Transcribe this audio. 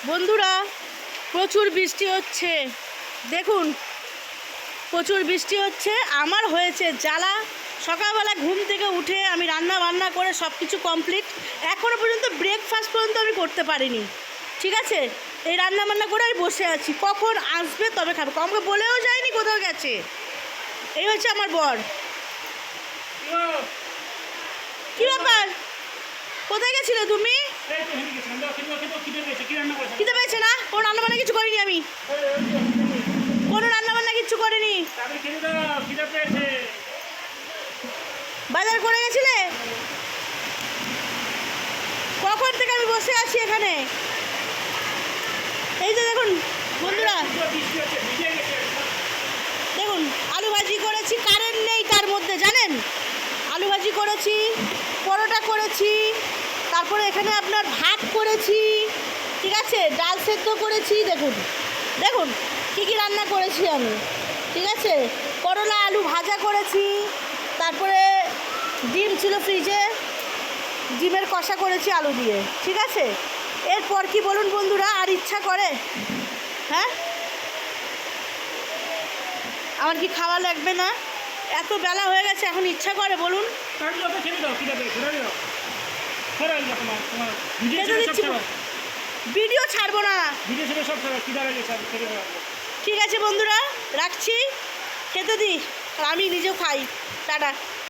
বন্ধুরা, প্রচুর বৃষ্টি হচ্ছে। দেখুন, প্রচুর বৃষ্টি হচ্ছে। আমার হয়েছে জ্বালা। সকালবেলা ঘুম থেকে উঠে আমি রান্না বান্না করে সব কিছু কমপ্লিট, এখনও পর্যন্ত ব্রেকফাস্ট পর্যন্ত আমি করতে পারিনি। ঠিক আছে, এই রান্না বান্না করে আমি বসে আছি, কখন আসবে তবে খাবো। আমাকে বলেও যায়নি কোথাও গেছে। এই হচ্ছে আমার বর। কি ব্যাপার, কোথায় গেছিলে তুমি? খিদে পেয়েছে না? কোনো রান্না বান্না কিছু করিনি আমি, কোনো রান্না বান্না কিছু করিনি। বাজার করে গেছিলে? কখন থেকে আমি বসে আছি এখানে। এই যে দেখুন বন্ধুরা, দেখুন আলু ভাজি করেছি, কারেন্ট নেই তার মধ্যে, জানেন? আলু ভাজি করেছি, পরোটা করেছি, তারপরে এখানে আপনার ভাত করেছি, ঠিক আছে, ডাল সেদ্ধ করেছি। দেখুন দেখুন কী কী রান্না করেছি আমি, ঠিক আছে। করলা আলু ভাজা করেছি, তারপরে ডিম ছিল ফ্রিজে, ডিমের কষা করেছি আলু দিয়ে, ঠিক আছে। এরপর কি বলুন বন্ধুরা, আর ইচ্ছা করে? হ্যাঁ, আমার কি খাওয়া লাগবে না? এত বেলা হয়ে গেছে, এখন ইচ্ছা করে বলুন? ভিডিও ছাড়বো না। ঠিক আছে বন্ধুরা, রাখছি, খেতে দিই, আর আমি নিজেও খাই। টাটা।